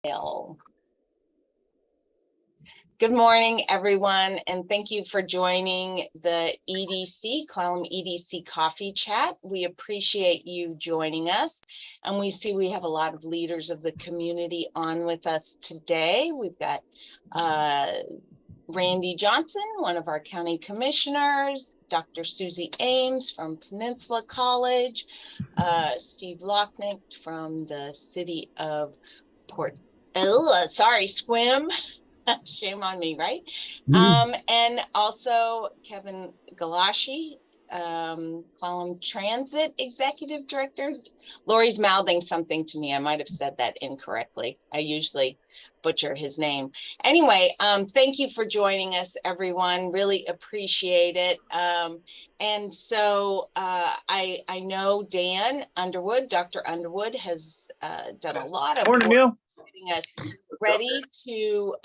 Good morning, everyone, and thank you for joining the EDC, Clallam EDC Coffee Chat. We appreciate you joining us, and we see we have a lot of leaders of the community on with us today. We've got Randy Johnson, one of our county commissioners, Dr. Susie Ames from Peninsula College, Steve Lochnick from the city of Squim. Shame on me, right? And also Kevin Galashi, Clallam Transit Executive Director. Lori's mouthing something to me. I might have said that incorrectly. I usually butcher his name. Anyway, thank you for joining us, everyone. Really appreciate it. And so I know Dan Underwood, Dr. Underwood, has done a lot of work getting us ready to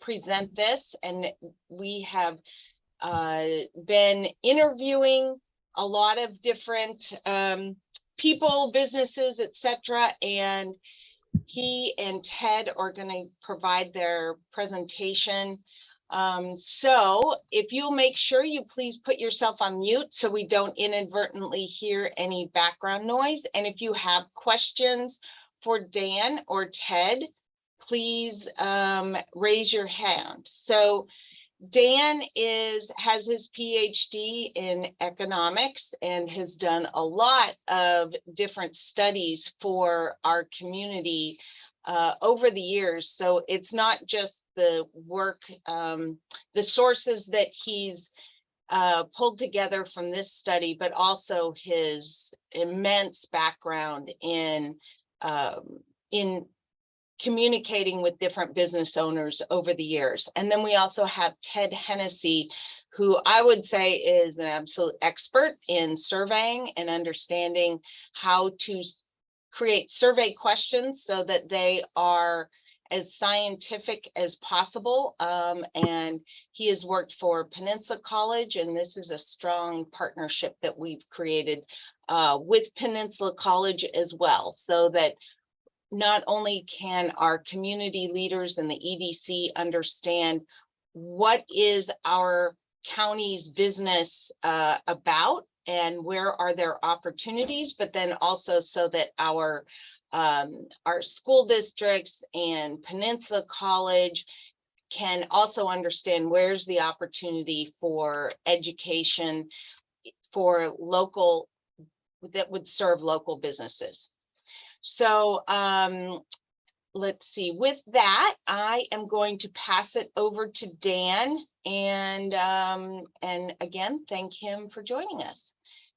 present this, and we have been interviewing a lot of different people, businesses, etc., and he and Ted are going to provide their presentation. So if you'll make sure you please put yourself on mute so we don't inadvertently hear any background noise, and if you have questions for Dan or Ted, please raise your hand. So Dan has his Ph.D. in economics and has done a lot of different studies for our community over the years. So it's not just the work, the sources that he's pulled together from this study, but also his immense background in communicating with different business owners over the years. And then we also have Ted Hennessy, who I would say is an absolute expert in surveying and understanding how to create survey questions so that they are as scientific as possible. And he has worked for Peninsula College, and this is a strong partnership that we've created with Peninsula College as well, so that not only can our community leaders and the EDC understand what is our county's business about and where are their opportunities, but then also so that our school districts and Peninsula College can also understand where's the opportunity for education for local, that would serve local businesses. So let's see, with that, I am going to pass it over to Dan, and again, thank him for joining us.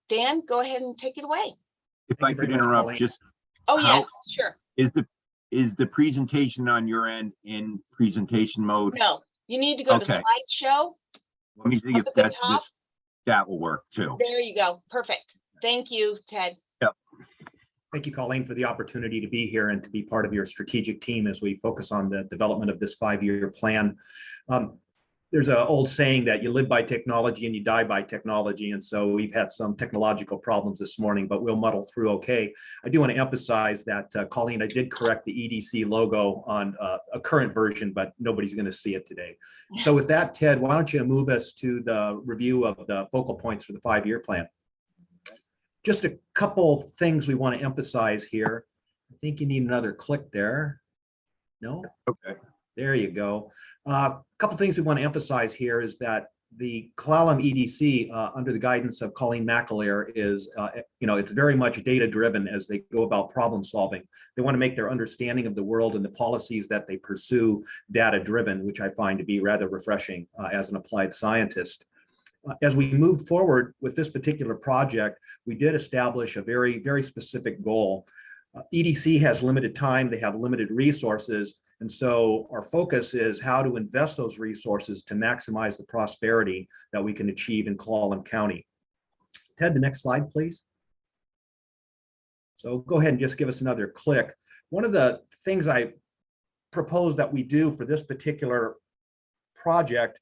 Dan, go ahead and take it away. If I could interrupt, just yeah, sure. Is the presentation on your end in presentation mode? No, you need to go to slideshow. Let me see if that will work too. There you go. Perfect. Thank you, Ted. Yep. Thank you, Colleen, for the opportunity to be here and to be part of your strategic team as we focus on the development of this 5-year plan. There's an old saying that you live by technology and you die by technology. And so we've had some technological problems this morning, but we'll muddle through okay. I do want to emphasize that, Colleen, I did correct the EDC logo on a current version, but nobody's going to see it today. So with that, Ted, why don't you move us to the review of the focal points for the 5-year plan? Just a couple things we want to emphasize here. I think you need another click there. No? Okay. There you go. A couple things we want to emphasize here is that the Clallam EDC, under the guidance of Colleen McAleer, is, it's very much data driven as they go about problem solving. They want to make their understanding of the world and the policies that they pursue data driven, which I find to be rather refreshing as an applied scientist. As we moved forward with this particular project, we did establish a very, very specific goal. EDC has limited time, they have limited resources, and so our focus is how to invest those resources to maximize the prosperity that we can achieve in Clallam County. Ted, the next slide, please. So go ahead and just give us another click. One of the things I propose that we do for this particular project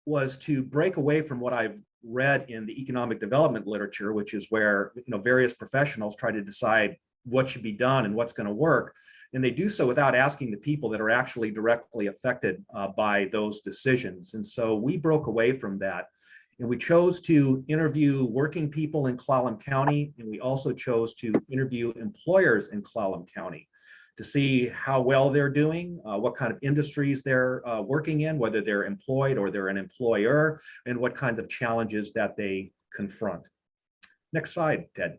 was to break away from what I've read in the economic development literature, which is where various professionals try to decide what should be done and what's going to work, And they do so without asking the people that are actually directly affected by those decisions. And so we broke away from that. And we chose to interview working people in Clallam County, and we also chose to interview employers in Clallam County to see how well they're doing, what kind of industries they're working in, whether they're employed or they're an employer, and what kinds of challenges that they confront. Next slide, Ted.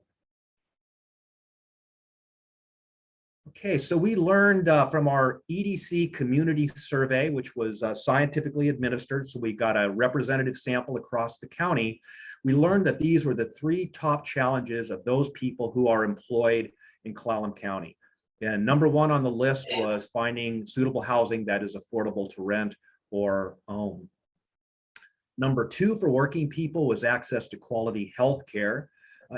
Okay, so we learned from our EDC community survey, which was scientifically administered, so we got a representative sample across the county. We learned that these were the 3 top challenges of those people who are employed in Clallam County. And number 1 on the list was finding suitable housing that is affordable to rent or own. Number 2 for working people was access to quality health care.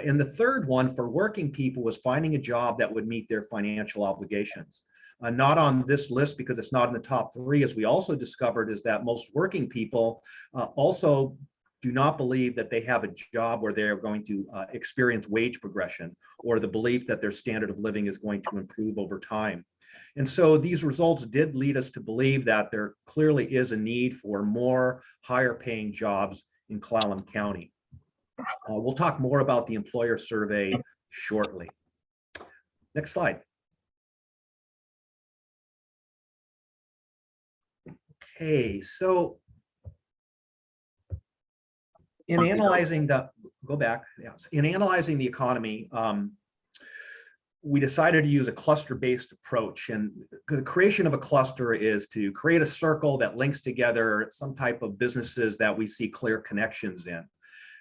And the third one for working people was finding a job that would meet their financial obligations. Not on this list because it's not in the top 3, as we also discovered, is that most working people also do not believe that they have a job where they're going to experience wage progression, or the belief that their standard of living is going to improve over time. And so these results did lead us to believe that there clearly is a need for more higher paying jobs in Clallam County. We'll talk more about the employer survey shortly. Next slide. Okay, so in analyzing the, go back, yes, in analyzing the economy, we decided to use a cluster-based approach. And the creation of a cluster is to create a circle that links together some type of businesses that we see clear connections in.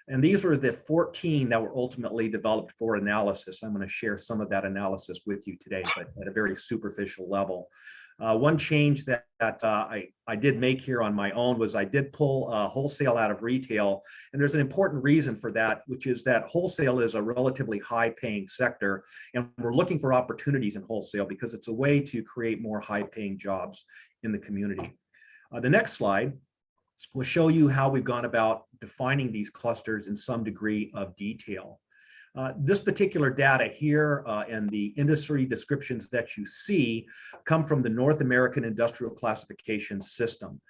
And these were the 14 that were ultimately developed for analysis. I'm going to share some of that analysis with you today, but at a very superficial level. One change that I did make here on my own was I did pull wholesale out of retail. And there's an important reason for that, which is that wholesale is a relatively high paying sector. And we're looking for opportunities in wholesale because it's a way to create more high paying jobs in the community. The next slide will show you how we've gone about defining these clusters in some degree of detail. This particular data here and the industry descriptions that you see come from the North American Industrial Classification System.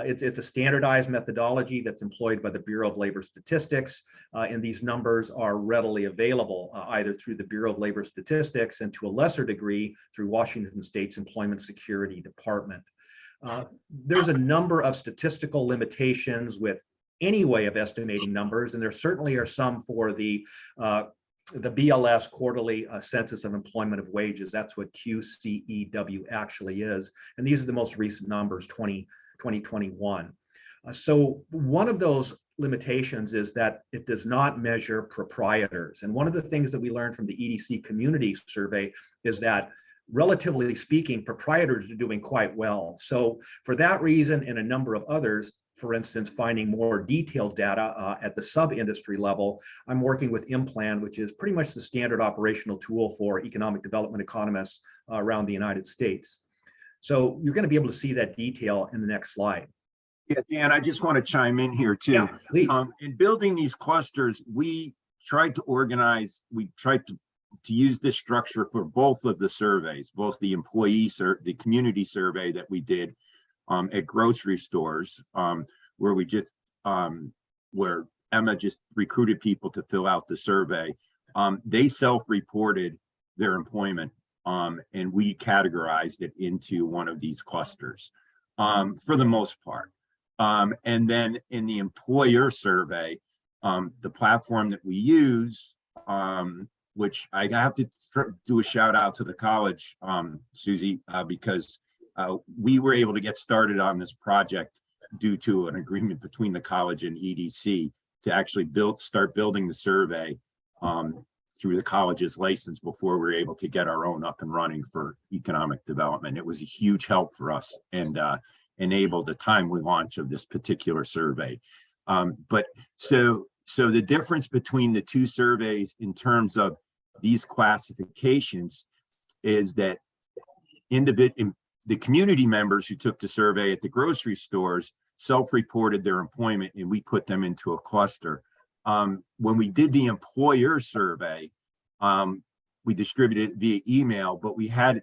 It's a standardized methodology that's employed by the Bureau of Labor Statistics, and these numbers are readily available either through the Bureau of Labor Statistics and to a lesser degree through Washington State's Employment Security Department. There's a number of statistical limitations with any way of estimating numbers, and there certainly are some for the BLS quarterly census of employment of wages. That's what QCEW actually is, and these are the most recent numbers, 2021. So one of those limitations is that it does not measure proprietors, and one of the things that we learned from the EDC community survey is that, relatively speaking, proprietors are doing quite well. So for that reason and a number of others, for instance, finding more detailed data at the sub-industry level, I'm working with IMPLAN, which is pretty much the standard operational tool for economic development economists around the United States. So you're going to be able to see that detail in the next slide. Yeah, Dan, I just want to chime in here too. Yeah, please. In building these clusters, we tried to organize, we tried to use this structure for both of the surveys, both the the community survey that we did at grocery stores, where we just where Emma just recruited people to fill out the survey. They self-reported their employment, and we categorized it into one of these clusters for the most part. And then in the employer survey, the platform that we use, which I have to do a shout out to the college, Susie, because we were able to get started on this project due to an agreement between the college and EDC to actually start building the survey through the college's license before we were able to get our own up and running for economic development. It was a huge help for us and enabled the timely launch of this particular survey. But so the difference between the two surveys in terms of these classifications is that the community members who took the survey at the grocery stores self-reported their employment, and we put them into a cluster. When we did the employer survey, we distributed it via email, but we had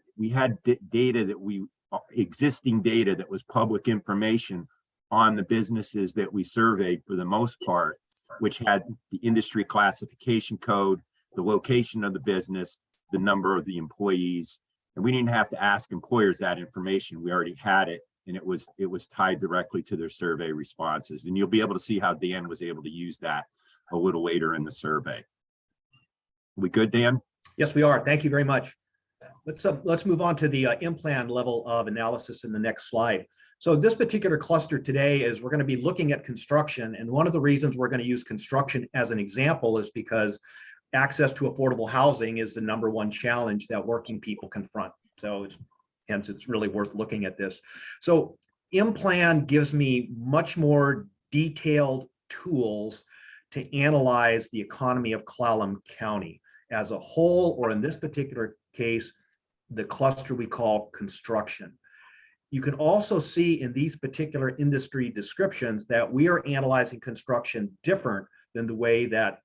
data that existing data that was public information on the businesses that we surveyed for the most part, which had the industry classification code, the location of the business, the number of the employees, and we didn't have to ask employers that information. We already had it, and it was tied directly to their survey responses. And you'll be able to see how Dan was able to use that a little later in the survey. We good, Dan? Yes, we are. Thank you very much. Let's move on to the in-plan level of analysis in the next slide. So this particular cluster today is we're going to be looking at construction. And one of the reasons we're going to use construction as an example is because access to affordable housing is the #1 challenge that working people confront. So hence it's really worth looking at this. So in-plan gives me much more detailed tools to analyze the economy of Clallam County as a whole, or in this particular case, the cluster we call construction. You can also see in these particular industry descriptions that we are analyzing construction different than the way that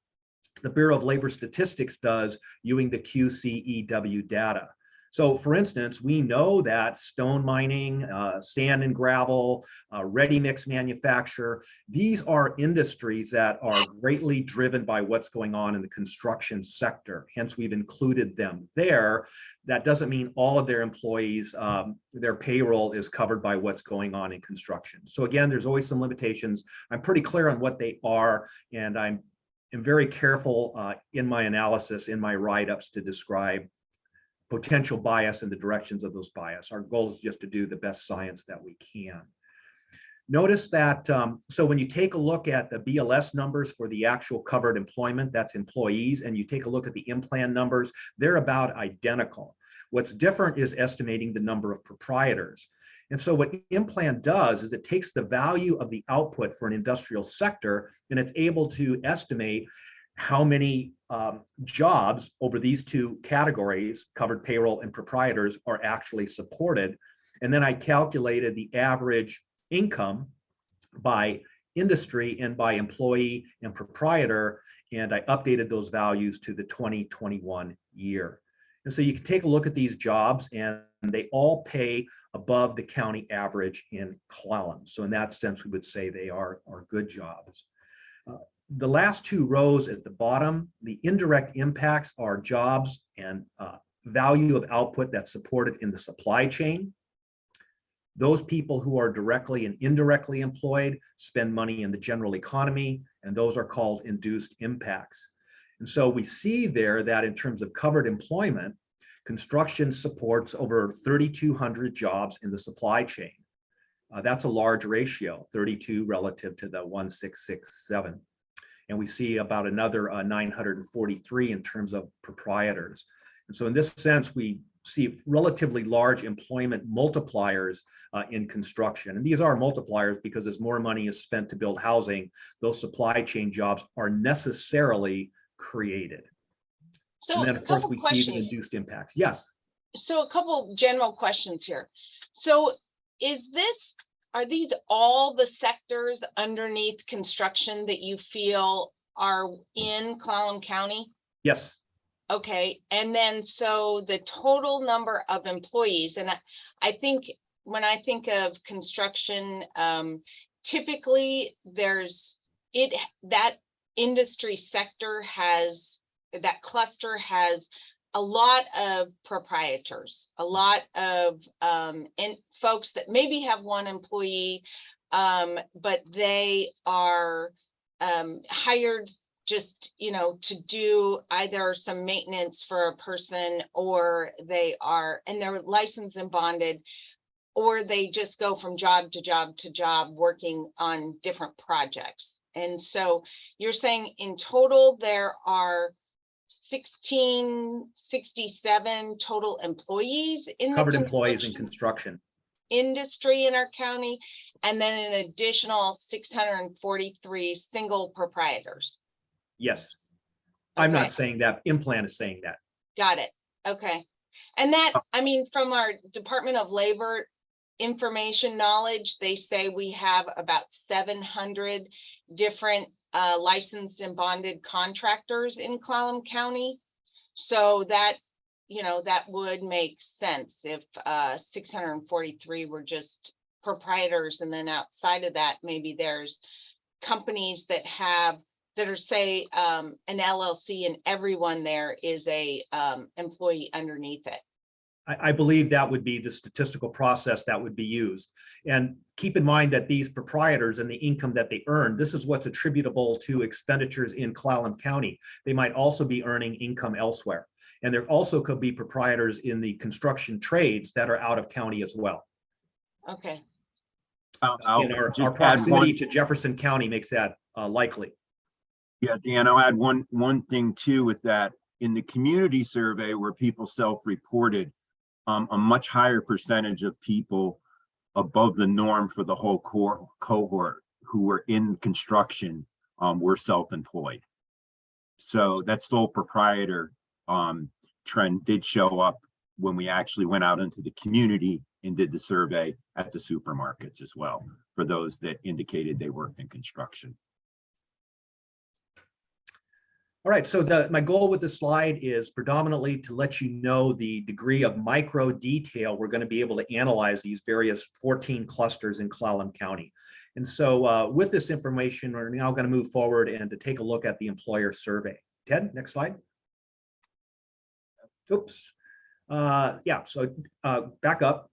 the Bureau of Labor Statistics does using the QCEW data. So for instance, we know that stone mining, sand and gravel, ready mix manufacture, these are industries that are greatly driven by what's going on in the construction sector. Hence, we've included them there. That doesn't mean all of their employees, their payroll is covered by what's going on in construction. So again, there's always some limitations. I'm pretty clear on what they are, and I'm very careful in my analysis, in my write-ups, to describe potential bias and the directions of those bias. Our goal is just to do the best science that we can. Notice that, so when you take a look at the BLS numbers for the actual covered employment, that's employees, and you take a look at the in-plan numbers, they're about identical. What's different is estimating the number of proprietors. And so what in-plan does is it takes the value of the output for an industrial sector, and it's able to estimate how many jobs over these two categories, covered payroll and proprietors, are actually supported. And then I calculated the average income by industry and by employee and proprietor, and I updated those values to the 2021 year. And so you can take a look at these jobs, and they all pay above the county average in Clallam. So in that sense, we would say they are good jobs. The last two rows at the bottom, the indirect impacts are jobs and value of output that's supported in the supply chain. Those people who are directly and indirectly employed spend money in the general economy, and those are called induced impacts. And so we see there that in terms of covered employment, construction supports over 3,200 jobs in the supply chain. That's a large ratio, 32 relative to the 1,667. And we see about another 943 in terms of proprietors. And so in this sense, we see relatively large employment multipliers in construction. And these are multipliers because as more money is spent to build housing, those supply chain jobs are necessarily created. So and then of course we see the induced impacts. Yes. So a couple general questions here. So are these all the sectors underneath construction that you feel are in Clallam County? Yes. Okay, and then so the total number of employees, and I think when I think of construction, typically that industry sector that cluster has a lot of proprietors, a lot of and folks that maybe have one employee, but they are hired just, to do either some maintenance for a person, or they're licensed and bonded, or they just go from job to job to job working on different projects. And so you're saying in total there are 1,667 total employees in covered employees in construction industry in our county, and then an additional 643 single proprietors. Yes. I'm not saying that. in-plan is saying that. Got it. Okay. And that, from our Department of Labor information knowledge, they say we have about 700 different licensed and bonded contractors in Clallam County. So that you know, that would make sense if 643 were just proprietors, and then outside of that, maybe there's companies that are, say, an LLC, and everyone there is a employee underneath it. I believe that would be the statistical process that would be used. And keep in mind that these proprietors and the income that they earn, this is what's attributable to expenditures in Clallam County. They might also be earning income elsewhere. And there also could be proprietors in the construction trades that are out of county as well. Okay. And our proximity to Jefferson County makes that likely. Yeah, Dan, I'll add one thing too with that. In the community survey where people self-reported, a much higher percentage of people above the norm for the whole cohort who were in construction were self-employed. So that sole proprietor trend did show up when we actually went out into the community and did the survey at the supermarkets as well, for those that indicated they worked in construction. All right, so my goal with this slide is predominantly to let you know the degree of micro detail we're going to be able to analyze these various 14 clusters in Clallam County. And so with this information, we're now going to move forward and to take a look at the employer survey. Ted, next slide. Oops. Yeah, so back up.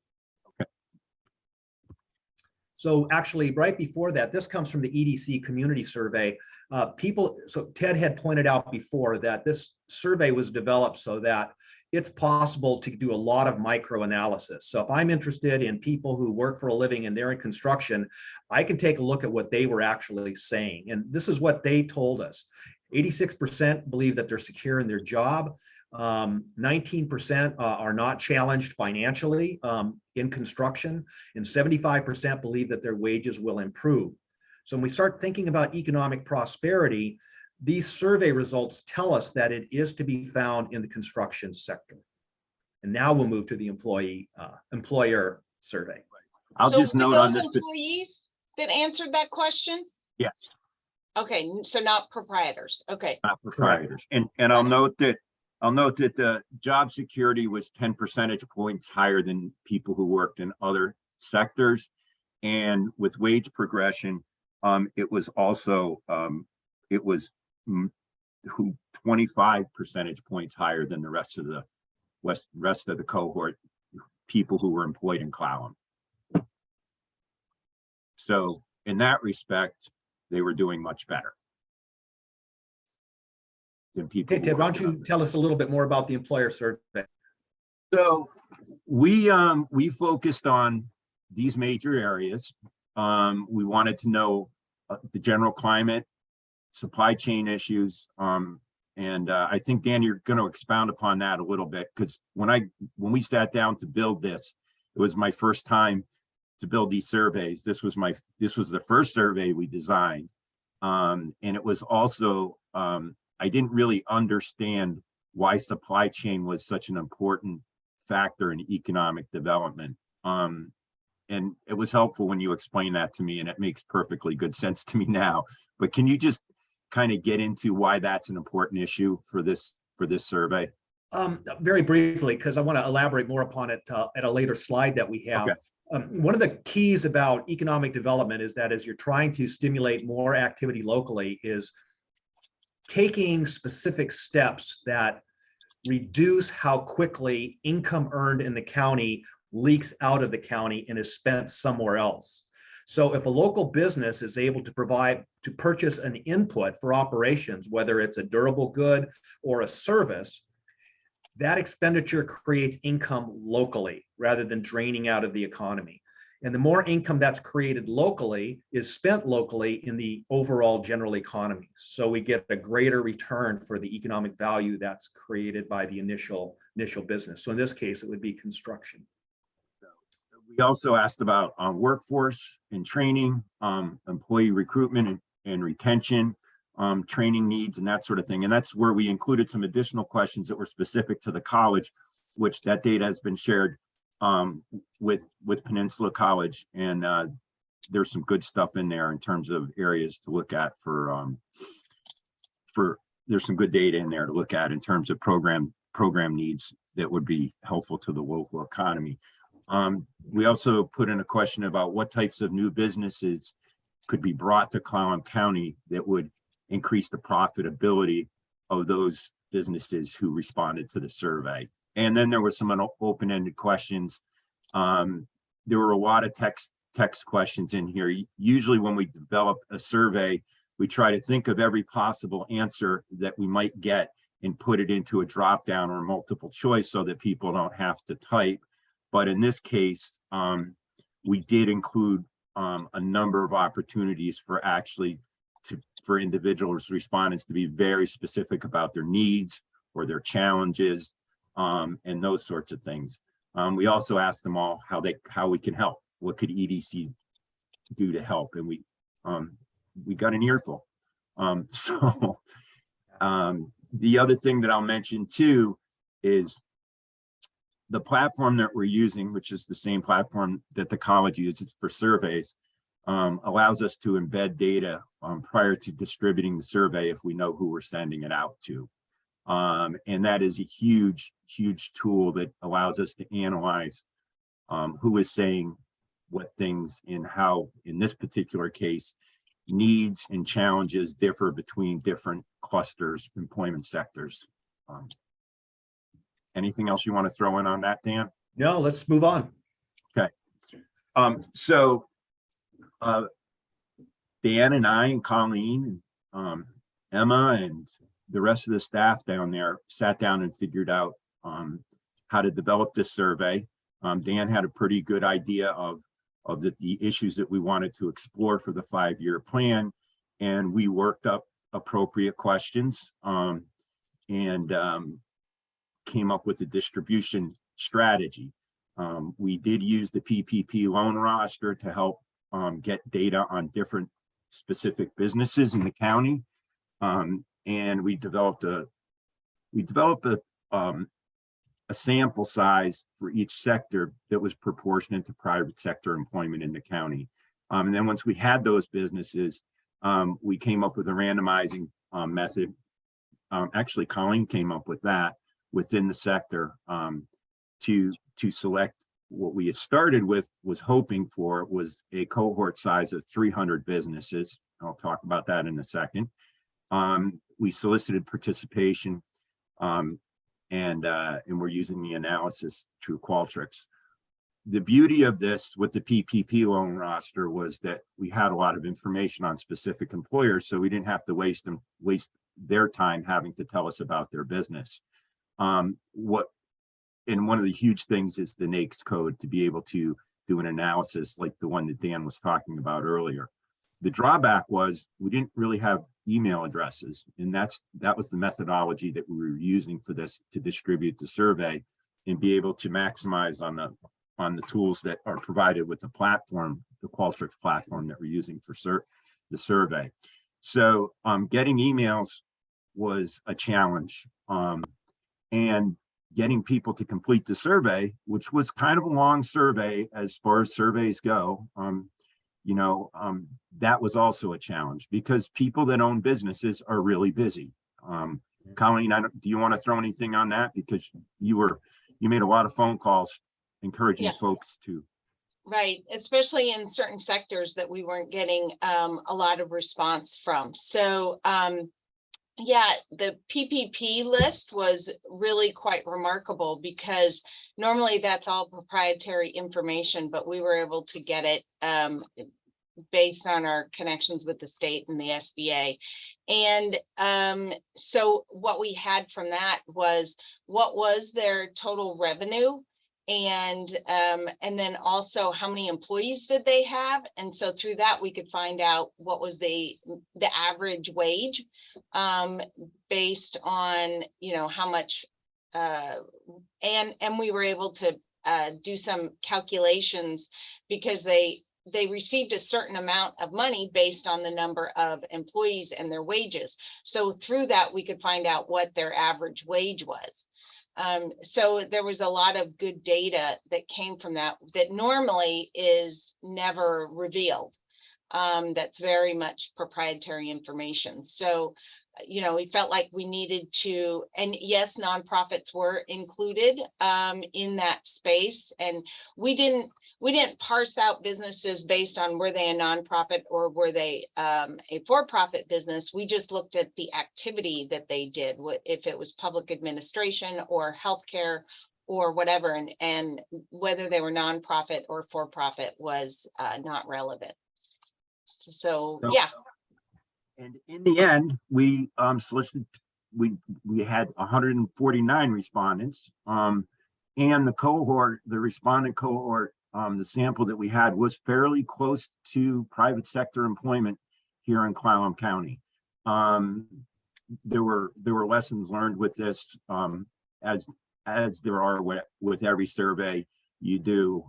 So actually, right before that, this comes from the EDC community survey. So Ted had pointed out before that this survey was developed so that it's possible to do a lot of micro analysis. So if I'm interested in people who work for a living and they're in construction, I can take a look at what they were actually saying. And this is what they told us. 86% believe that they're secure in their job. 19% are not challenged financially in construction, and 75% believe that their wages will improve. So when we start thinking about economic prosperity, these survey results tell us that it is to be found in the construction sector. And now we'll move to the employer survey. I'll So just note on this. Employees that answered that question? Yes. Okay, so not proprietors. Okay. Not proprietors. And I'll note that the job security was 10 percentage points higher than people who worked in other sectors. And with wage progression, it was also 25 percentage points higher than the rest of the cohort, people who were employed in Clallam. So in that respect, they were doing much better than people. Okay, Ted, why don't you tell us a little bit more about the employer survey? So we focused on these major areas. We wanted to know the general climate, supply chain issues, and I think, Dan, you're going to expound upon that a little bit, because when we sat down to build this, it was my first time to build these surveys. This was the first survey we designed, and it was also I didn't really understand why supply chain was such an important factor in economic development. And it was helpful when you explained that to me, and it makes perfectly good sense to me now. But can you just kind of get into why that's an important issue for this survey? Very briefly, because I want to elaborate more upon it at a later slide that we have. Okay. One of the keys about economic development is that as you're trying to stimulate more activity locally, is taking specific steps that reduce how quickly income earned in the county leaks out of the county and is spent somewhere else. So if a local business is able to purchase an input for operations, whether it's a durable good or a service, that expenditure creates income locally rather than draining out of the economy. And the more income that's created locally is spent locally in the overall general economy. So we get a greater return for the economic value that's created by the initial business. So in this case, it would be construction. We also asked about workforce and training, employee recruitment and retention, training needs and that sort of thing. And that's where we included some additional questions that were specific to the college, which that data has been shared with Peninsula College. And there's some good stuff in there in terms of areas to look at for there's some good data in there to look at in terms of program needs that would be helpful to the local economy. We also put in a question about what types of new businesses could be brought to Clallam County that would increase the profitability of those businesses who responded to the survey. And then there were some open-ended questions. There were a lot of text questions in here. Usually when we develop a survey, we try to think of every possible answer that we might get and put it into a drop down or multiple choice so that people don't have to type. But in this case, we did include a number of opportunities for for individuals, respondents to be very specific about their needs or their challenges and those sorts of things. We also asked them all how we can help. What could EDC do to help? And we got an earful. The other thing that I'll mention too is the platform that we're using, which is the same platform that the college uses for surveys, allows us to embed data prior to distributing the survey if we know who we're sending it out to. And that is a huge tool that allows us to analyze who is saying what things and how, in this particular case, needs and challenges differ between different clusters, employment sectors. Anything else you want to throw in on that, Dan? No, let's move on. Okay. Dan and I and Colleen and Emma and the rest of the staff down there sat down and figured out how to develop this survey. Dan had a pretty good idea of the issues that we wanted to explore for the 5-year plan, and we worked up appropriate questions and came up with a distribution strategy. We did use the PPP loan roster to help get data on different specific businesses in the county, and we developed a sample size for each sector that was proportionate to private sector employment in the county. And then once we had those businesses, we came up with a randomizing method. Actually, Colleen came up with that within the sector to select what we had started with, was hoping for was a cohort size of 300 businesses. I'll talk about that in a second. We solicited participation and we're using the analysis through Qualtrics. The beauty of this with the PPP loan roster was that we had a lot of information on specific employers, so we didn't have to waste their time having to tell us about their business. And one of the huge things is the NAICS code to be able to do an analysis like the one that Dan was talking about earlier. The drawback was we didn't really have email addresses, and that was the methodology that we were using for this to distribute the survey and be able to maximize on the tools that are provided with the platform, the Qualtrics platform that we're using for the survey. So getting emails was a challenge, and getting people to complete the survey, which was kind of a long survey as far as surveys go, that was also a challenge because people that own businesses are really busy. Colleen, do you want to throw anything on that? Because you made a lot of phone calls encouraging folks to. Right, especially in certain sectors that we weren't getting a lot of response from. So the PPP list was really quite remarkable because normally that's all proprietary information, but we were able to get it based on our connections with the state and the SBA. And so what we had from that was what was their total revenue, and then also how many employees did they have. And so through that we could find out what was the average wage based on how much and we were able to do some calculations because they received a certain amount of money based on the number of employees and their wages. So through that we could find out what their average wage was. So there was a lot of good data that came from that normally is never revealed. That's very much proprietary information. So we felt like we needed to, and yes, nonprofits were included in that space. And we didn't parse out businesses based on were they a nonprofit or were they a for-profit business. We just looked at the activity that they did, if it was public administration or healthcare or whatever, and whether they were nonprofit or for-profit was not relevant. So yeah. And in the end, we solicited, we had 149 respondents, and the respondent cohort, the sample that we had was fairly close to private sector employment here in Clallam County. There were lessons learned with this, as there are with every survey you do,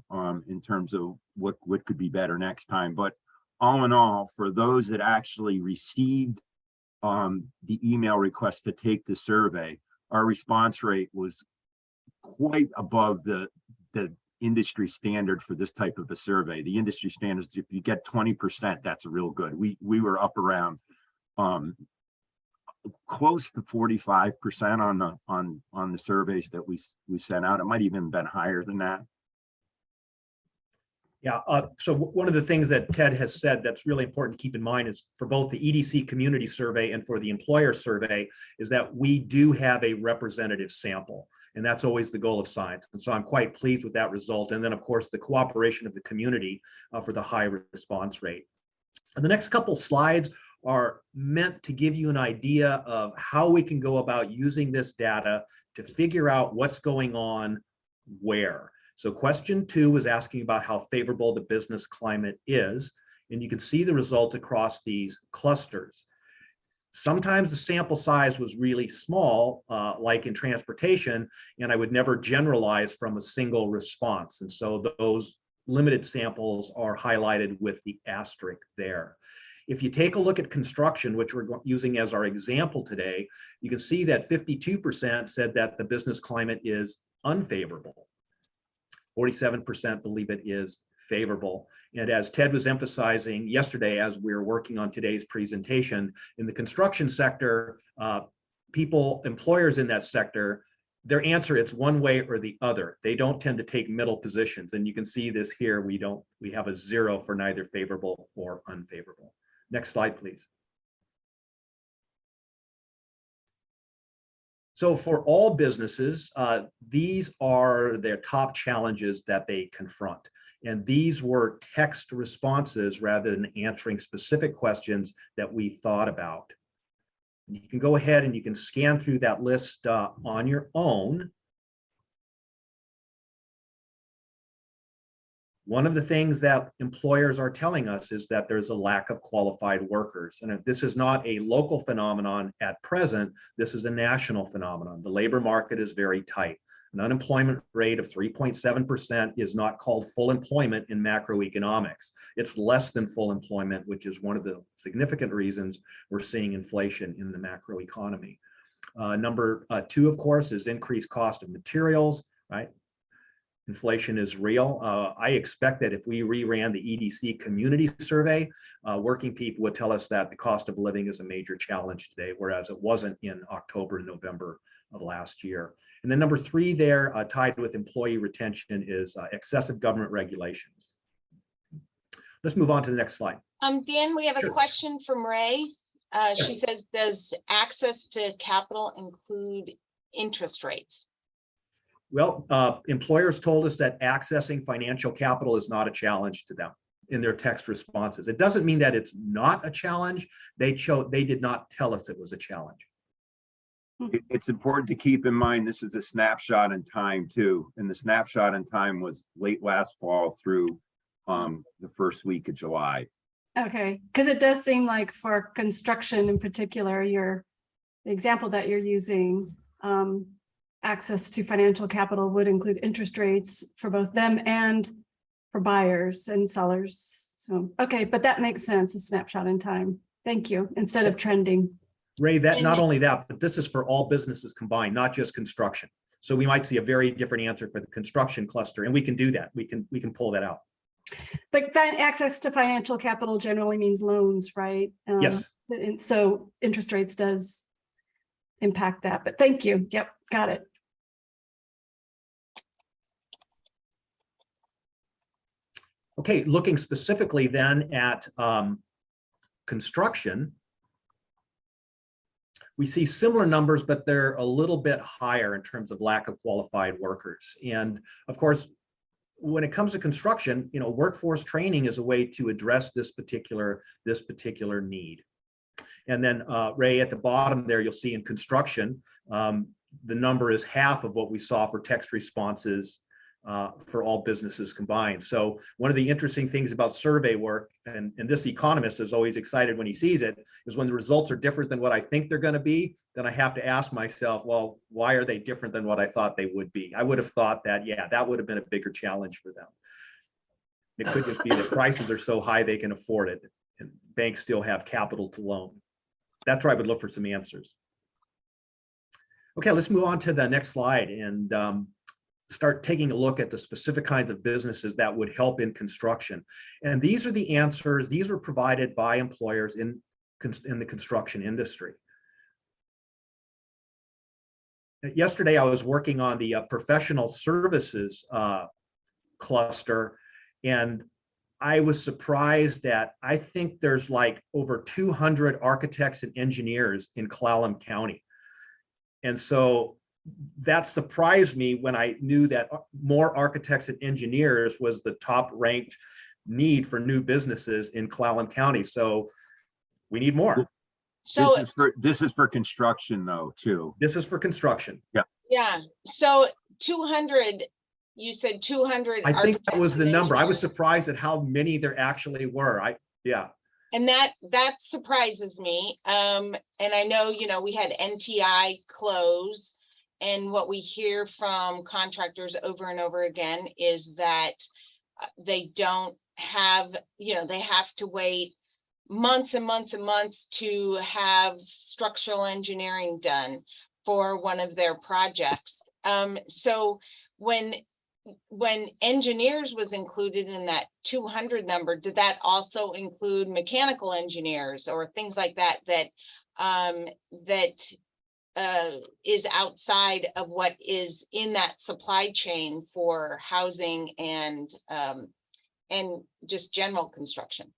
in terms of what could be better next time. But all in all, for those that actually received the email request to take the survey, our response rate was quite above the industry standard for this type of a survey. The industry standards, if you get 20%, that's real good. We were up around close to 45% on the surveys that we sent out. It might even been higher than that. Yeah, so one of the things that Ted has said that's really important to keep in mind is for both the EDC community survey and for the employer survey is that we do have a representative sample, and that's always the goal of science. And so I'm quite pleased with that result. And then of course, the cooperation of the community for the high response rate. And the next couple slides are meant to give you an idea of how we can go about using this data to figure out what's going on where. So question 2 was asking about how favorable the business climate is, and you can see the result across these clusters. Sometimes the sample size was really small, like in transportation, and I would never generalize from a single response. And so those limited samples are highlighted with the asterisk there. If you take a look at construction, which we're using as our example today, you can see that 52% said that the business climate is unfavorable. 47% believe it is favorable. And as Ted was emphasizing yesterday, as we were working on today's presentation, in the construction sector, employers in that sector, their answer, it's one way or the other. They don't tend to take middle positions. And you can see this here, we have a 0 for neither favorable or unfavorable. Next slide, please. So for all businesses, these are their top challenges that they confront. And these were text responses rather than answering specific questions that we thought about. You can go ahead and you can scan through that list on your own. One of the things that employers are telling us is that there's a lack of qualified workers. And this is not a local phenomenon at present, this is a national phenomenon. The labor market is very tight. An unemployment rate of 3.7% is not called full employment in macroeconomics. It's less than full employment, which is one of the significant reasons we're seeing inflation in the macroeconomy. Number 2, of course, is increased cost of materials, right? Inflation is real. I expect that if we reran the EDC community survey, working people would tell us that the cost of living is a major challenge today, whereas it wasn't in October and November of last year. And then number 3 there, tied with employee retention, is excessive government regulations. Let's move on to the next slide. Dan, we have a Sure. question from Ray. She Yes. says, does access to capital include interest rates? Well, employers told us that accessing financial capital is not a challenge to them in their text responses. It doesn't mean that it's not a challenge. They did not tell us it was a challenge. It's important to keep in mind this is a snapshot in time too, and the snapshot in time was late last fall through the first week of July. Okay, because it does seem like for construction in particular, the example that you're using, access to financial capital would include interest rates for both them and for buyers and sellers. So, okay, but that makes sense, a snapshot in time. Thank you, instead of trending. Ray, that not only that, but this is for all businesses combined, not just construction. So we might see a very different answer for the construction cluster, and we can do that. We can pull that out. But access to financial capital generally means loans, right? Yes. And so interest rates does impact that, but thank you. Yep, got it. Okay, looking specifically then at construction, we see similar numbers, but they're a little bit higher in terms of lack of qualified workers. And of course, when it comes to construction, workforce training is a way to address this particular need. And then Ray, at the bottom there, you'll see in construction, the number is half of what we saw for text responses for all businesses combined. So one of the interesting things about survey work, and this economist is always excited when he sees it, is when the results are different than what I think they're going to be, then I have to ask myself, well, why are they different than what I thought they would be? I would have thought that, yeah, that would have been a bigger challenge for them. It could just be that prices are so high they can afford it, and banks still have capital to loan. That's where I would look for some answers. Okay, let's move on to the next slide and start taking a look at the specific kinds of businesses that would help in construction. And these are the answers. These are provided by employers in the construction industry. Yesterday, I was working on the professional services cluster, and I was surprised that I think there's like over 200 architects and engineers in Clallam County. And so that surprised me when I knew that more architects and engineers was the top ranked need for new businesses in Clallam County. So we need more. So this is for construction though, too. This is for construction. yeah, so 200, you said 200. I think that was architects the and number. I was engineers. surprised at how many there actually were. Yeah. And that surprises me. And I know, we had NTI close, and what we hear from contractors over and over again is that they don't have, they have to wait months and months and months to have structural engineering done for one of their projects. So when engineers was included in that 200 number, did that also include mechanical engineers or things like that is outside of what is in that supply chain for housing and just general construction?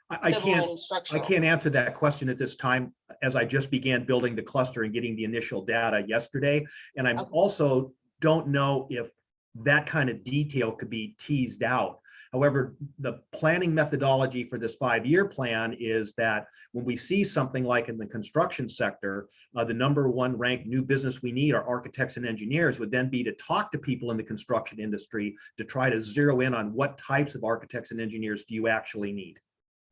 I can't answer that question at this time, as I just began building the cluster and getting the initial data yesterday. And I also don't know if that kind of detail could be teased out. However, the planning methodology for this 5-year plan is that when we see something like in the construction sector, the number one ranked new business we need are architects and engineers, would then be to talk to people in the construction industry to try to zero in on what types of architects and engineers do you actually need.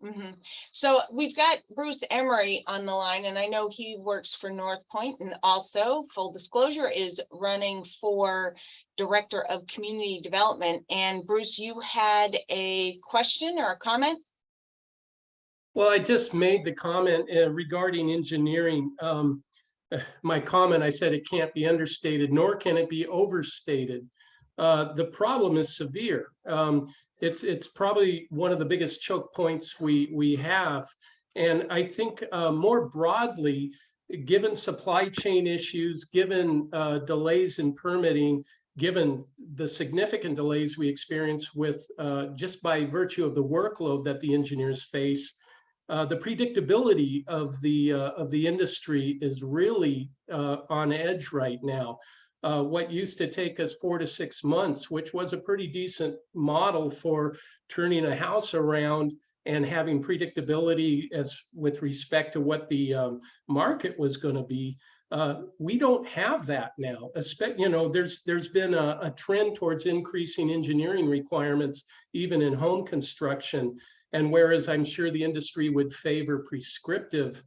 Mm-hmm. So we've got Bruce Emery on the line, and I know he works for North Point, and also, full disclosure, is running for Director of Community Development. And Bruce, you had a question or a comment? Well, I just made the comment regarding engineering. My comment, I said it can't be understated, nor can it be overstated. The problem is severe. It's probably one of the biggest choke points we have. And I think more broadly, given supply chain issues, given delays in permitting, given the significant delays we experience with just by virtue of the workload that the engineers face, the predictability of the industry is really on edge right now. What used to take us 4 to 6 months, which was a pretty decent model for turning a house around and having predictability as with respect to what the market was going to be, we don't have that now. There's been a trend towards increasing engineering requirements even in home construction, and whereas I'm sure the industry would favor prescriptive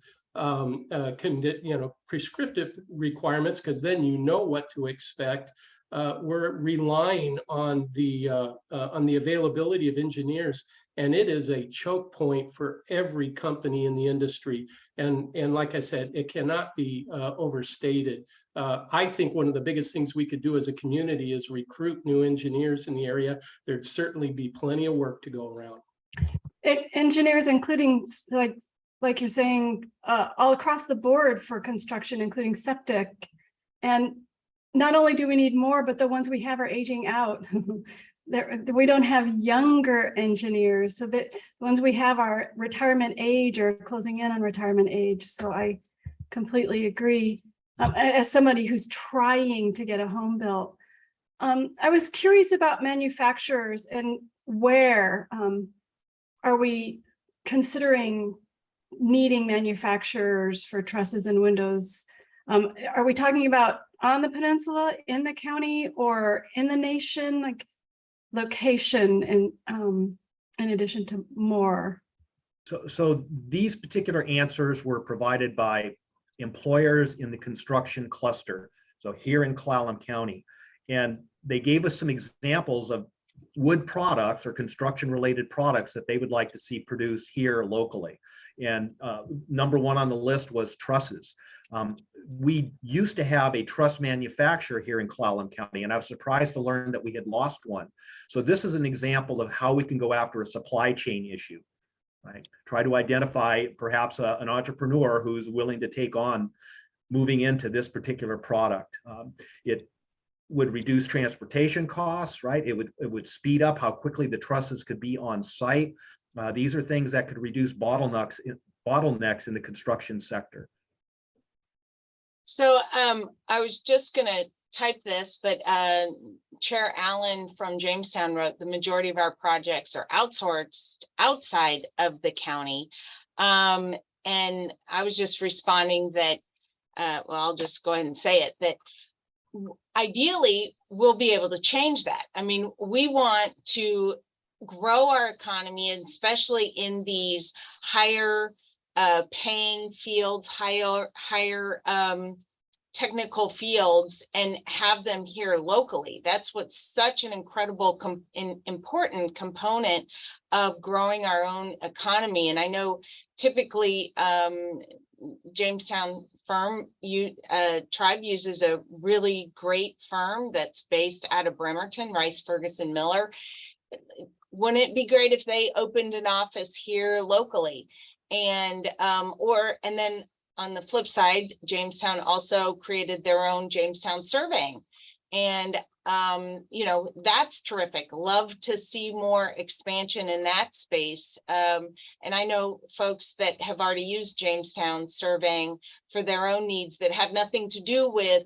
prescriptive requirements, because then you know what to expect. we're relying on the availability of engineers, and it is a choke point for every company in the industry. And like I said, it cannot be overstated. I think one of the biggest things we could do as a community is recruit new engineers in the area. There'd certainly be plenty of work to go around. Engineers, including like you're saying, all across the board for construction, including septic. And not only do we need more, but the ones we have are aging out. We don't have younger engineers, so that the ones we have are retirement age or closing in on retirement age. So I completely agree. As somebody who's trying to get a home built, I was curious about manufacturers and where are we considering needing manufacturers for trusses and windows? Are we talking about on the peninsula, in the county, or in the nation, like location, and in addition to more? So these particular answers were provided by employers in the construction cluster, so here in Clallam County. And they gave us some examples of wood products or construction related products that they would like to see produced here locally. And number one on the list was trusses. We used to have a truss manufacturer here in Clallam County, and I was surprised to learn that we had lost one. So this is an example of how we can go after a supply chain issue, right? Try to identify perhaps an entrepreneur who's willing to take on moving into this particular product. It would reduce transportation costs, right? It would speed up how quickly the trusses could be on site. These are things that could reduce bottlenecks in the construction sector. So I was just going to type this, but Chair Allen from Jamestown wrote the majority of our projects are outsourced outside of the county. And I was just responding that, well, I'll just go ahead and say it, that ideally we'll be able to change that. I mean, we want to grow our economy, and especially in these higher paying fields, higher technical fields, and have them here locally. That's what's such an incredible important component of growing our own economy. And I know typically Jamestown Tribe uses a really great firm that's based out of Bremerton, Rice, Ferguson, Miller. Wouldn't it be great if they opened an office here locally? And and then on the flip side, Jamestown also created their own Jamestown Surveying. And you know, that's terrific. Love to see more expansion in that space. And I know folks that have already used Jamestown Surveying for their own needs that have nothing to do with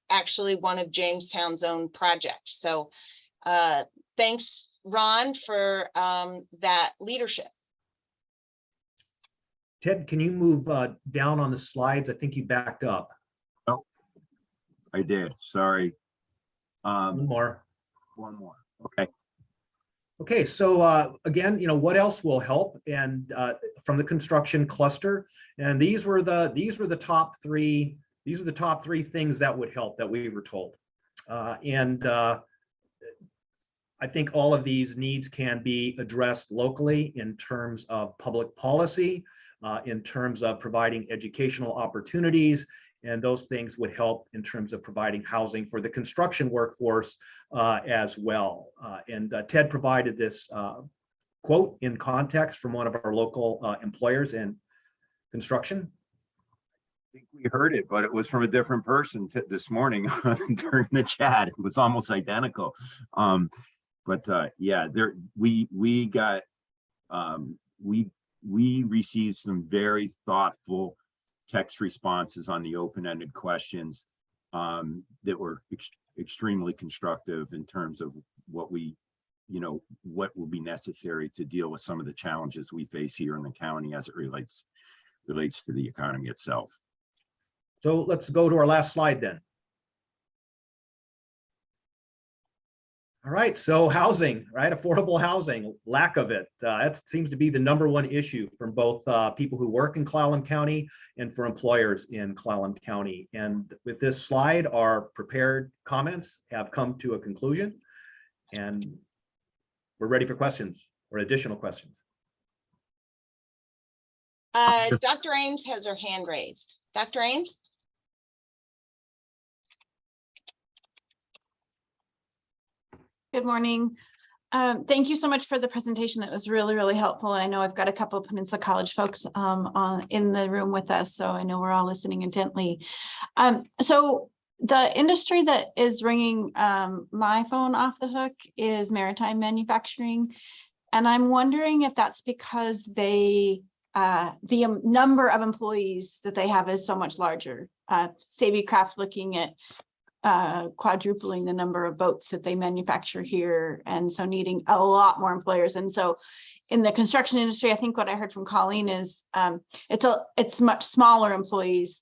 actually one of Jamestown's own projects. So thanks, Ron, for that leadership. Ted, can you move down on the slides? I think you backed up. Oh, I did. Sorry. One more. Okay. Okay, so again, you know, what else will help? And from the construction cluster, and these were the top three. These are the top three things that would help that we were told. I think all of these needs can be addressed locally in terms of public policy, in terms of providing educational opportunities, and those things would help in terms of providing housing for the construction workforce as well. Ted provided this quote in context from one of our local employers in construction. I think we heard it, but it was from a different person this morning during the chat. It was almost identical. Yeah, we received some very thoughtful text responses on the open-ended questions that were extremely constructive in terms of what will be necessary to deal with some of the challenges we face here in the county as it relates to the economy itself. So let's go to our last slide then. All right, so housing, right? Affordable housing, lack of it. That seems to be the #1 issue from both people who work in Clallam County and for employers in Clallam County. And with this slide, our prepared comments have come to a conclusion, and we're ready for questions or additional questions. Dr. Ames has her hand raised. Dr. Ames? Good morning. Thank you so much for the presentation. It was really, really helpful. I know I've got a couple of Peninsula College folks in the room with us, so I know we're all listening intently. So the industry that is ringing my phone off the hook is maritime manufacturing. And I'm wondering if that's because the number of employees that they have is so much larger. Savvy Craft looking at quadrupling the number of boats that they manufacture here, and so needing a lot more employers. And so in the construction industry, I think what I heard from Colleen is it's much smaller employers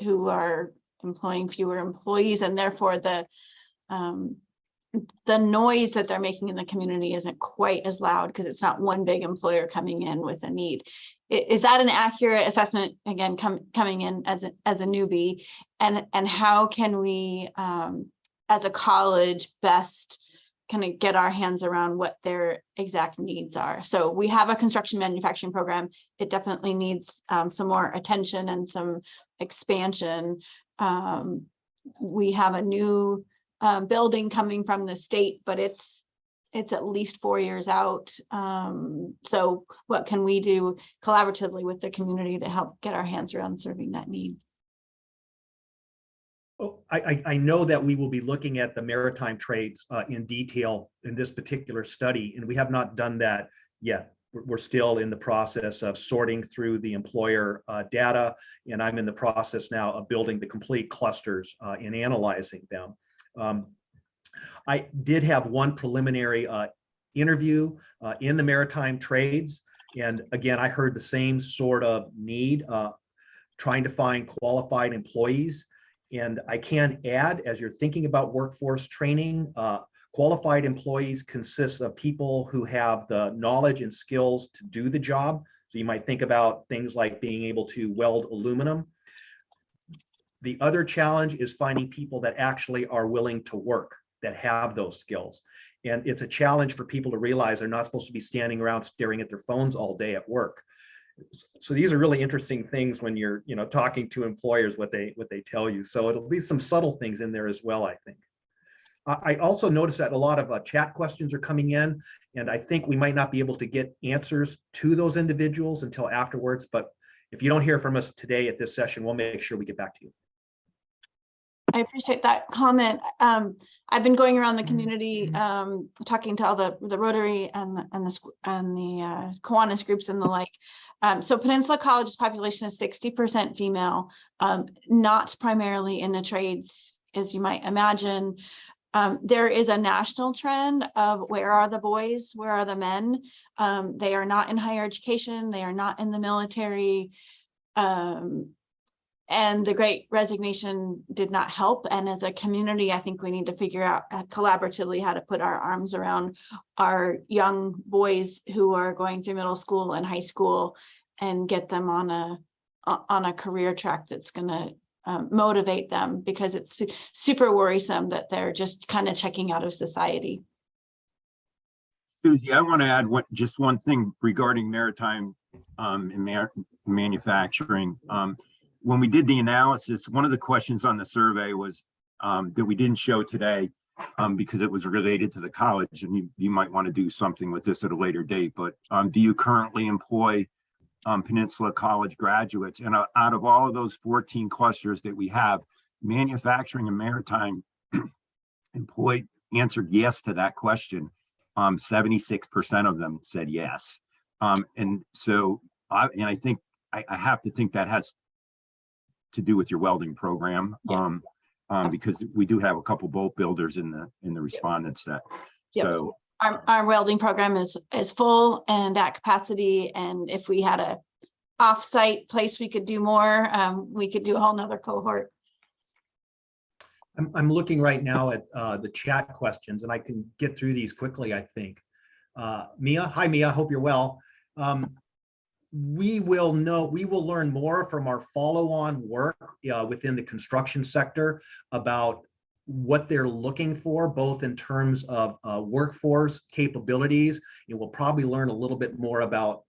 who are employing fewer employees, and therefore the noise that they're making in the community isn't quite as loud because it's not one big employer coming in with a need. Is that an accurate assessment? Again, coming in as a newbie, and how can we, as a college, best kind of get our hands around what their exact needs are? So we have a construction manufacturing program. It definitely needs some more attention and some expansion. We have a new building coming from the state, but it's at least 4 years out. So what can we do collaboratively with the community to help get our hands around serving that need? Oh, I know that we will be looking at the maritime trades in detail in this particular study, and we have not done that yet. We're still in the process of sorting through the employer data, and I'm in the process now of building the complete clusters and analyzing them. I did have one preliminary interview in the maritime trades. And again, I heard the same sort of need, trying to find qualified employees. And I can add, as you're thinking about workforce training, qualified employees consists of people who have the knowledge and skills to do the job. So you might think about things like being able to weld aluminum. The other challenge is finding people that actually are willing to work, that have those skills. And it's a challenge for people to realize they're not supposed to be standing around staring at their phones all day at work. So these are really interesting things when you're, talking to employers, what they tell you. So it'll be some subtle things in there as well, I think. I also noticed that a lot of chat questions are coming in, and I think we might not be able to get answers to those individuals until afterwards. But if you don't hear from us today at this session, we'll make sure we get back to you. I appreciate that comment. I've been going around the community, talking to all the Rotary and the Kiwanis groups and the like. So Peninsula College's population is 60% female, not primarily in the trades, as you might imagine. There is a national trend of where are the boys, where are the men? They are not in higher education, they are not in the military. And the Great Resignation did not help. And as a community, I think we need to figure out collaboratively how to put our arms around our young boys who are going through middle school and high school and get them on a career track that's going to motivate them, because it's super worrisome that they're just kind of checking out of society. Susie, I want to add just one thing regarding maritime and manufacturing. When we did the analysis, one of the questions on the survey was that we didn't show today because it was related to the college, and you might want to do something with this at a later date, but do you currently employ Peninsula College graduates? And out of all of those 14 clusters that we have, manufacturing and maritime answered yes to that question. 76% of them said yes. And so I think I have to think that has to do with your welding program, because we do have a couple boat builders in the respondent set. So our welding program is full and at capacity, and if we had a off-site place we could do more, we could do a whole nother cohort. I'm looking right now at the chat questions, and I can get through these quickly, I think. Mia, hi Mia, hope you're well. We will learn more from our follow-on work within the construction sector about what they're looking for, both in terms of workforce capabilities. And we'll probably learn a little bit more about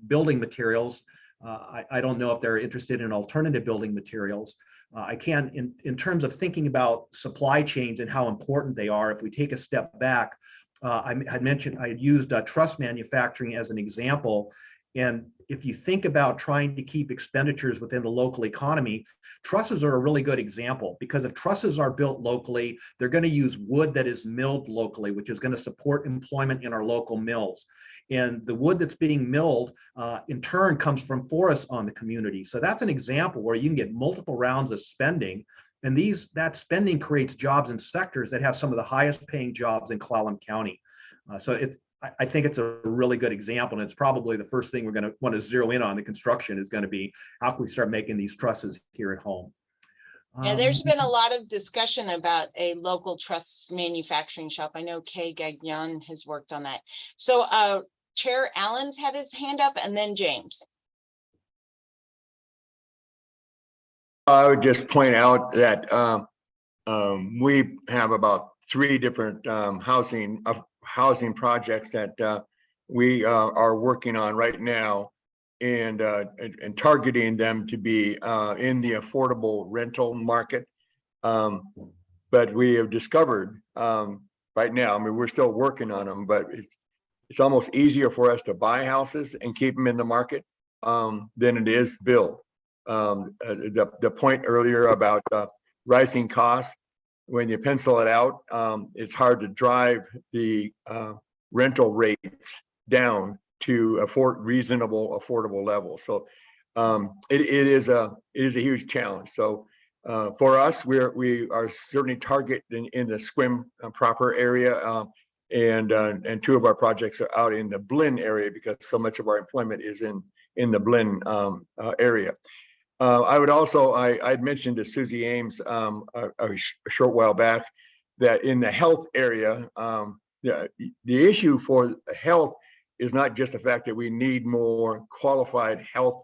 building materials. I don't know if they're interested in alternative building materials. I can, in terms of thinking about supply chains and how important they are, if we take a step back, I had used truss manufacturing as an example. And if you think about trying to keep expenditures within the local economy, trusses are a really good example, because if trusses are built locally, they're going to use wood that is milled locally, which is going to support employment in our local mills. And the wood that's being milled in turn comes from forests on the community. So that's an example where you can get multiple rounds of spending. And that spending creates jobs in sectors that have some of the highest paying jobs in Clallam County. I think it's a really good example, and it's probably the first thing we're going to want to zero in on. The construction is going to be how can we start making these trusses here at home. Yeah, there's been a lot of discussion about a local truss manufacturing shop. I know Kay Gagnon has worked on that. So Chair Allen's had his hand up, and then James. I would just point out that we have about 3 different housing projects that we are working on right now, and targeting them to be in the affordable rental market. But we have discovered right now, I mean, we're still working on them, but it's almost easier for us to buy houses and keep them in the market than it is build. The point earlier about rising costs, when you pencil it out, it's hard to drive the rental rates down to reasonable, affordable levels. So it is a huge challenge. So for us, we are certainly target in the Sequim proper area, and 2 of our projects are out in the Blinn area, because so much of our employment is in the Blinn area. I would also, I'd mentioned to Susie Ames a short while back that in the health area, the issue for health is not just the fact that we need more qualified health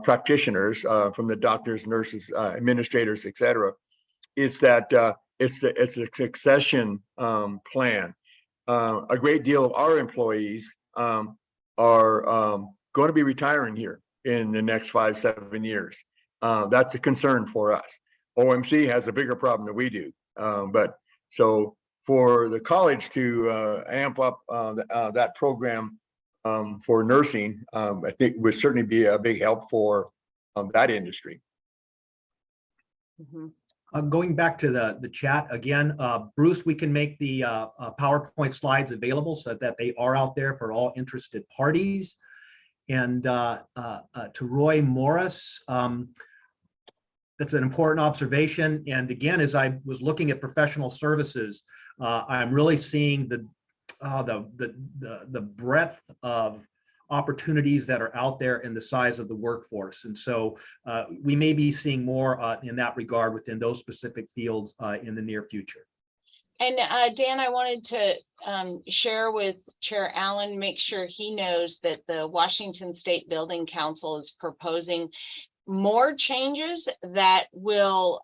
practitioners from the doctors, nurses, administrators, et cetera. It's that it's a succession plan. A great deal of our employees are going to be retiring here in the next 5-7 years. That's a concern for us. OMC has a bigger problem than we do. But so for the college to amp up that program for nursing, I think would certainly be a big help for that industry. Going back to the chat again, Bruce, we can make the PowerPoint slides available so that they are out there for all interested parties. And to Roy Morris, that's an important observation. And again, as I was looking at professional services, I'm really seeing the breadth of opportunities that are out there and the size of the workforce. And so we may be seeing more in that regard within those specific fields in the near future. And Dan, I wanted to share with Chair Allen, make sure he knows that the Washington State Building Council is proposing more changes that will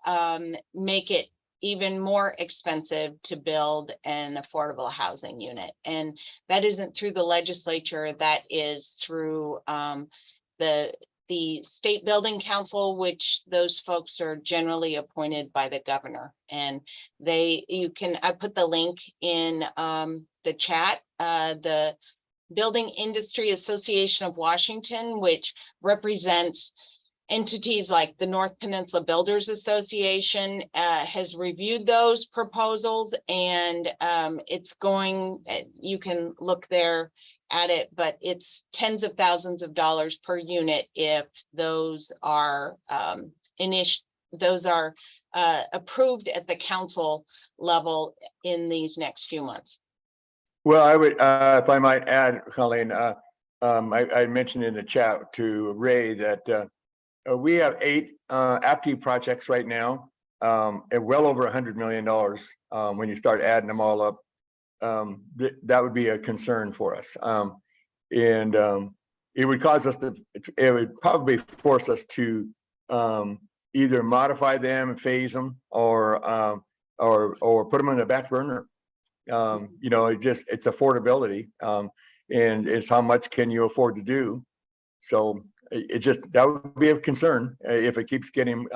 make it even more expensive to build an affordable housing unit. And that isn't through the legislature, that is through the State Building Council, which those folks are generally appointed by the governor. And I put the link in the chat, the Building Industry Association of Washington, which represents entities like the North Peninsula Builders Association, has reviewed those proposals, and you can look there at it, but it's tens of thousands of dollars per unit if those are approved at the council level in these next few months. Well, I would, if I might add, Colleen, I mentioned in the chat to Ray that we have 8 active projects right now. at well over $100 million, when you start adding them all up, that would be a concern for us. And it would cause us to, it would probably force us to either modify them and phase them, or put them on the back burner. You know, it's affordability, and it's how much can you afford to do. So that would be a concern if it keeps getting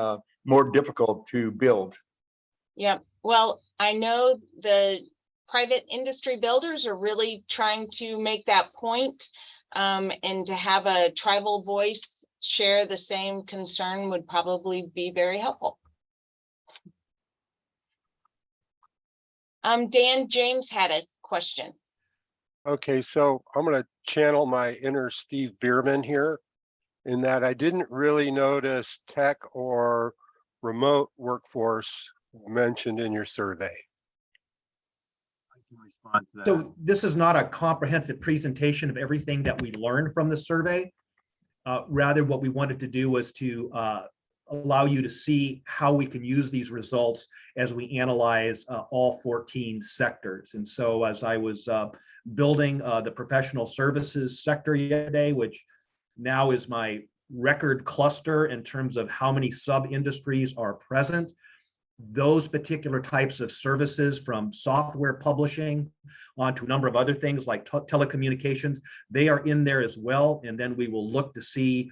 more difficult to build. Yeah, well, I know the private industry builders are really trying to make that point, and to have a tribal voice share the same concern would probably be very helpful. Dan James had a question. Okay, so I'm going to channel my inner Steve Bierman here, in that I didn't really notice tech or remote workforce mentioned in your survey. I can respond to that. So this is not a comprehensive presentation of everything that we learned from the survey. Rather, what we wanted to do was to allow you to see how we can use these results as we analyze all 14 sectors. And so as I was building the professional services sector yesterday, which now is my record cluster in terms of how many sub-industries are present, those particular types of services, from software publishing onto a number of other things like telecommunications, they are in there as well. And then we will look to see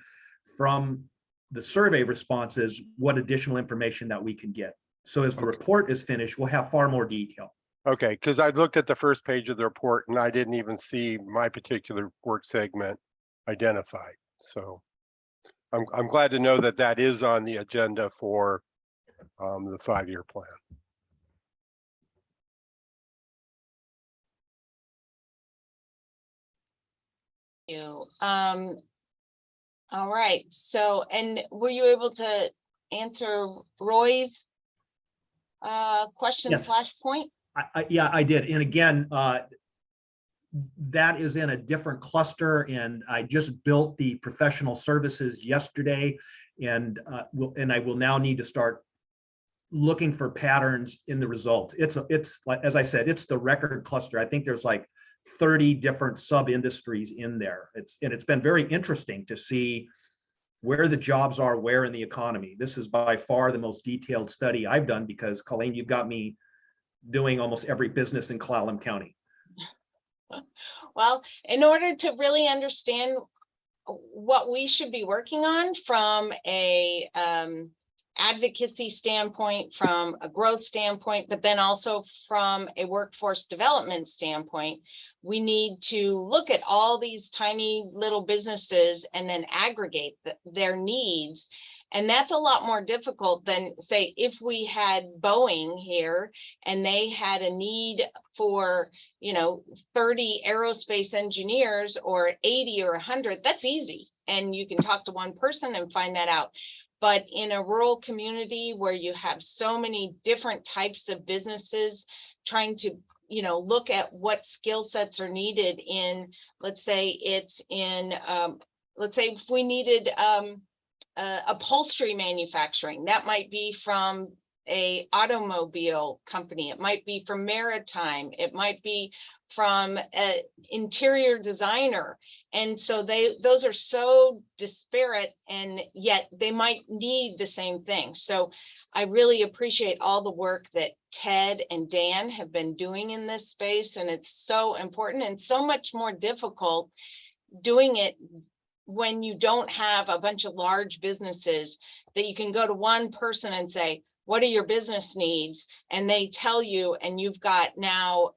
from the survey responses what additional information that we can get. So as the report is finished, we'll have far more detail. Okay, because I looked at the first page of the report and I didn't even see my particular work segment identified. So I'm glad to know that that is on the agenda for the 5-year plan. You. All right. So, and were you able to answer Roy's question Yes. slash point? Yeah, I did. And again, that is in a different cluster, and I just built the professional services yesterday, and I will now need to start looking for patterns in the results. It's like, as I said, it's the record cluster. I think there's like 30 different sub-industries in there. It's been very interesting to see where the jobs are, where in the economy. This is by far the most detailed study I've done, because Colleen, you've got me doing almost every business in Clallam County. Well, in order to really understand what we should be working on from a advocacy standpoint, from a growth standpoint, but then also from a workforce development standpoint, we need to look at all these tiny little businesses and then aggregate their needs. And that's a lot more difficult than, say, if we had Boeing here and they had a need for, 30 aerospace engineers or 80 or 100, that's easy. And you can talk to one person and find that out. But in a rural community where you have so many different types of businesses trying to, look at what skill sets are needed in, let's say it's in, let's say if we needed upholstery manufacturing, that might be from a automobile company, it might be from maritime, it might be from an interior designer. And so those are so disparate, and yet they might need the same thing. So I really appreciate all the work that Ted and Dan have been doing in this space. And it's so important and so much more difficult doing it when you don't have a bunch of large businesses that you can go to one person and say, what are your business needs? And they tell you, and you've got now,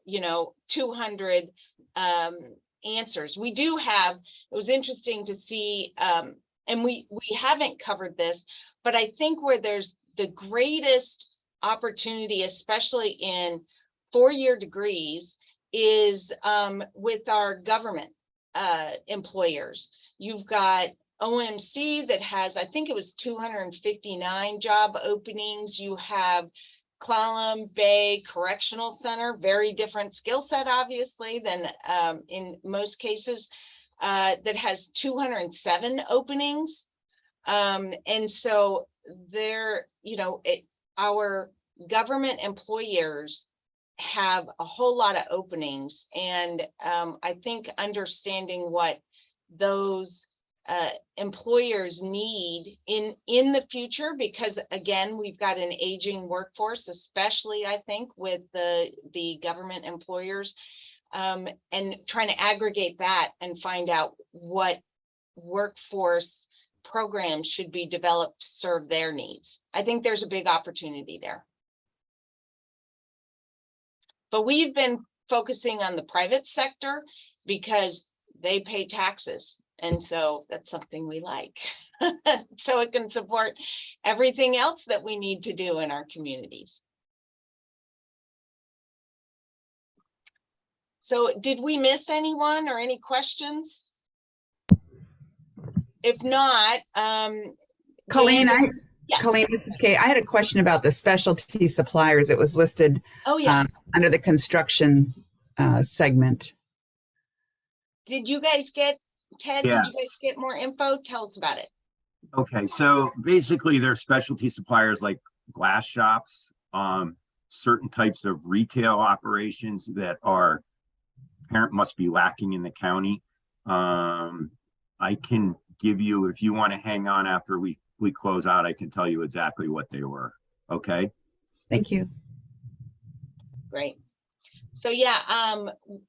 200 answers. We do have, it was interesting to see, and we haven't covered this, but I think where there's the greatest opportunity, especially in 4-year degrees, is with our government employers. You've got OMC that has, I think it was 259 job openings. You have Clallam Bay Correctional Center, very different skill set, obviously, than in most cases, that has 207 openings. And so there, our government employers have a whole lot of openings, and I think understanding what those employers need in the future, because again, we've got an aging workforce, especially I think with the government employers, and trying to aggregate that and find out what workforce programs should be developed to serve their needs. I think there's a big opportunity there. But we've been focusing on the private sector because they pay taxes. And so that's something we like. So it can support everything else that we need to do in our communities. So did we miss anyone or any questions? If not, Colleen, yeah. Colleen, this is Kay. I had a question about the specialty suppliers. It was listed Oh, yeah. under the construction segment. Did you guys get, Ted, did you Yes. guys get more info? Tell us about it. Okay, so basically there's specialty suppliers like glass shops, certain types of retail operations that are must be lacking in the county. I can give you, if you want to hang on after we close out, I can tell you exactly what they were. Okay. Thank you. Great. So yeah,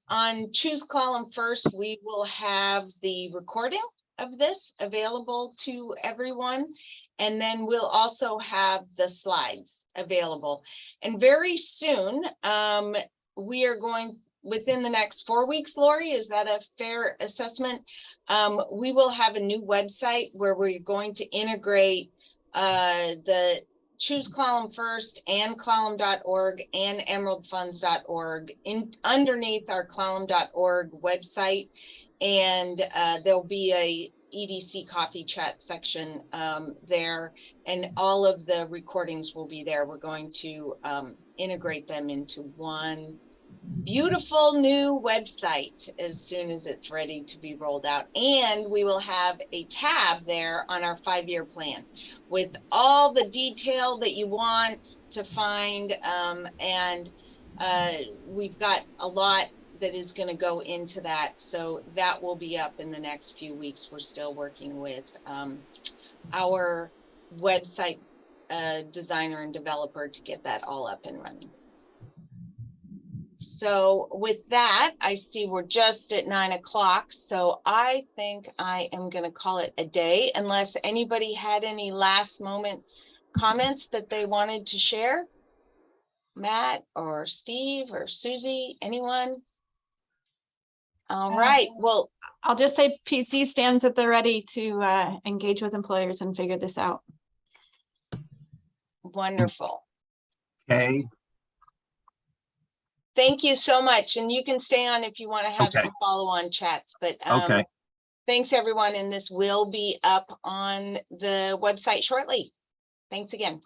on Choose Clallam First, we will have the recording of this available to everyone. And then we'll also have the slides available. And very soon, we are going, within the next 4 weeks, Lori, is that a fair assessment? We will have a new website where we're going to integrate the Choose Clallam First and clallam.org and emeraldfunds.org in underneath our clallam.org website. And there'll be a EDC coffee chat section there, and all of the recordings will be there. We're going to integrate them into one beautiful new website as soon as it's ready to be rolled out. And we will have a tab there on our 5-year plan with all the detail that you want to find. And we've got a lot that is going to go into that. So that will be up in the next few weeks. We're still working with our website designer and developer to get that all up and running. So with that, I see we're just at 9 o'clock. So I think I am going to call it a day unless anybody had any last moment comments that they wanted to share. Matt or Steve or Susie, anyone? All right. Well, I'll just say PC stands at the ready to engage with employers and figure this out. wonderful. Okay. Thank you so much. And you can stay on if you want to have Okay. some follow-on chats, but Okay. thanks everyone. And this will be up on the website shortly. Thanks again.